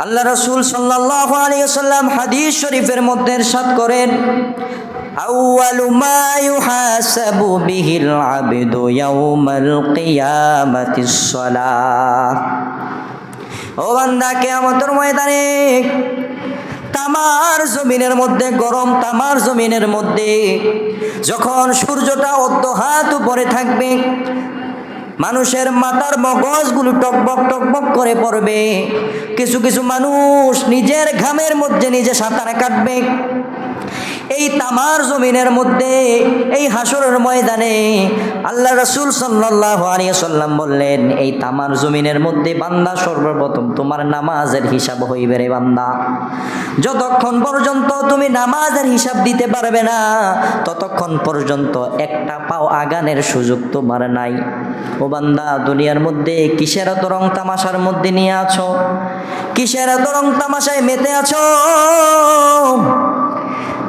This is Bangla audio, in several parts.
আল্লাহ রাসূল সাল্লাল্লাহু আলাইহি ওয়াসাল্লাম হাদিস শরীফের মধ্যে ইরশাদ করেন, আউয়ালু মা ইউহাসাবু বিহিল আবদু ইয়াউমাল কিয়ামাতিস সালাহ। ও বান্দা, কিয়ামতের ময়দানে তামার জমিনের মধ্যে গরম, তামার জমিনের মধ্যে যখন সূর্যটা অর্ধহাত উপরে থাকবে, মানুষের মাথার মগজগুলো টকবক টকবক করে পড়বে। কিছু কিছু মানুষ নিজের ঘামের মধ্যে নিজে সাঁতার কাটবে। এই তামার জমিনের মধ্যে, এই হাসরের ময়দানে আল্লাহ রাসূল সাল্লাল্লাহু আলাইহি ওয়াসাল্লাম বললেন, এই তামার জমিনের মধ্যে বান্দা সর্বপ্রথম তোমার নামাজের হিসাব হইবে রে বান্দা। যতক্ষণ পর্যন্ত তুমি নামাজের হিসাব দিতে পারবে না, ততক্ষণ পর্যন্ত একটা পাও আগানের সুযোগ তোমার নাই। ও বান্দা, দুনিয়ার মধ্যে কিসের এত রং তামাশার মধ্যে নিয়ে আছো? কিসের এত রং তামাশায় মেতে আছো?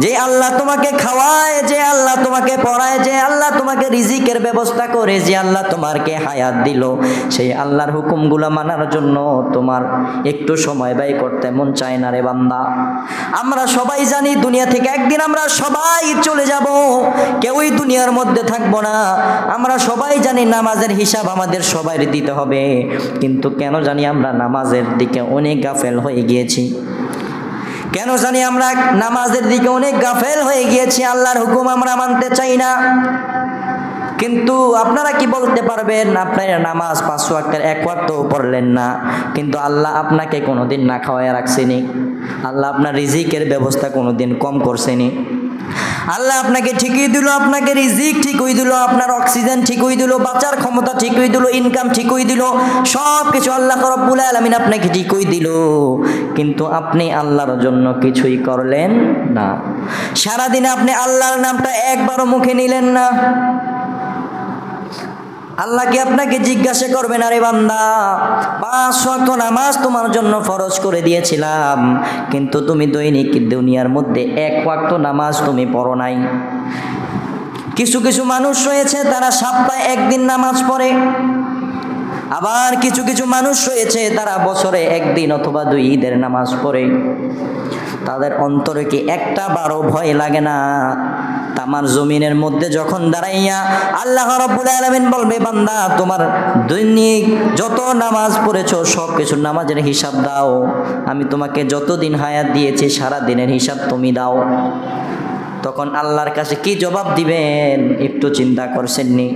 যে আল্লাহ তোমাকে খাওয়ায়, যে আল্লাহ তোমাকে পড়ায়, যে আল্লাহ তোমাকে রিজিকের ব্যবস্থা করে, যে আল্লাহ তোমাকে হায়াত দিল, সেই আল্লাহর হুকুমগুলো মানার জন্য তোমার একটু সময় ব্যয় করতে মন চায় না রে বান্দা। আমরা সবাই জানি দুনিয়া থেকে একদিন আমরা সবাই চলে যাব, কেউই দুনিয়ার মধ্যে থাকবো না। আমরা সবাই জানি নামাজের হিসাব আমাদের সবাই দিতে হবে, কিন্তু কেন জানি আমরা নামাজের দিকে অনেক গাফেল হয়ে গিয়েছি। কেন জানি আমরা নামাজের দিকে অনেক গাফেল হয়ে গিয়েছি, আল্লাহর হুকুম আমরা মানতে চাই না। কিন্তু আপনারা কি বলতে পারবেন, আপনারা নামাজ 5 ওয়াক্তের 1 ওয়াক্তও পড়লেন না, কিন্তু আল্লাহ আপনাকে কোনোদিন না খাওয়ায় রাখছেনি? আল্লাহ আপনার রিজিকের ব্যবস্থা কোনোদিন কম করছেনি? আল্লাহ আপনাকে ঠিকই দিল, আপনাকে রিজিক ঠিক হয়ে দিল, আপনার অক্সিজেন ঠিক হয়ে দিল, বাঁচার ক্ষমতা ঠিক হয়ে দিল, ইনকাম ঠিক হয়ে দিল, সব কিছু আল্লাহ রাব্বুল আলামিন আপনাকে ঠিক হয়ে দিল, কিন্তু আপনি আল্লাহর জন্য কিছুই করলেন না। সারাদিনে আপনি আল্লাহর নামটা একবারও মুখে নিলেন না। আল্লাহ কি আপনাকে জিজ্ঞাসা করবেন, আরে বান্দা 5 ওয়াক্ত নামাজ তোমার জন্য ফরজ করে দিয়েছিলাম, কিন্তু তুমি দৈনিক দুনিয়ার মধ্যে 1 ওয়াক্ত নামাজ তুমি পড়ো নাই। কিছু কিছু মানুষ রয়েছে তারা সপ্তাহে 1 দিন নামাজ পড়ে, আবার কিছু কিছু মানুষ রয়েছে তারা বছরে 1 দিন অথবা 2 ঈদের নামাজ পড়ে। তাদের অন্তরে কি একটা বারো ভয় লাগে না? তামার জমিনের মধ্যে যখন দাঁড়াইয়া আল্লাহ রাব্বুল আলামিন বলবে, বান্দা তোমার দৈনিক যত নামাজ পড়েছো সব কিছু নামাজের হিসাব দাও, আমি তোমাকে যতদিন হায়াত দিয়েছি সারা দিনের হিসাব তুমি দাও। তখন আল্লাহর কাছে কি জবাব দিবেন একটু চিন্তা করছেননি?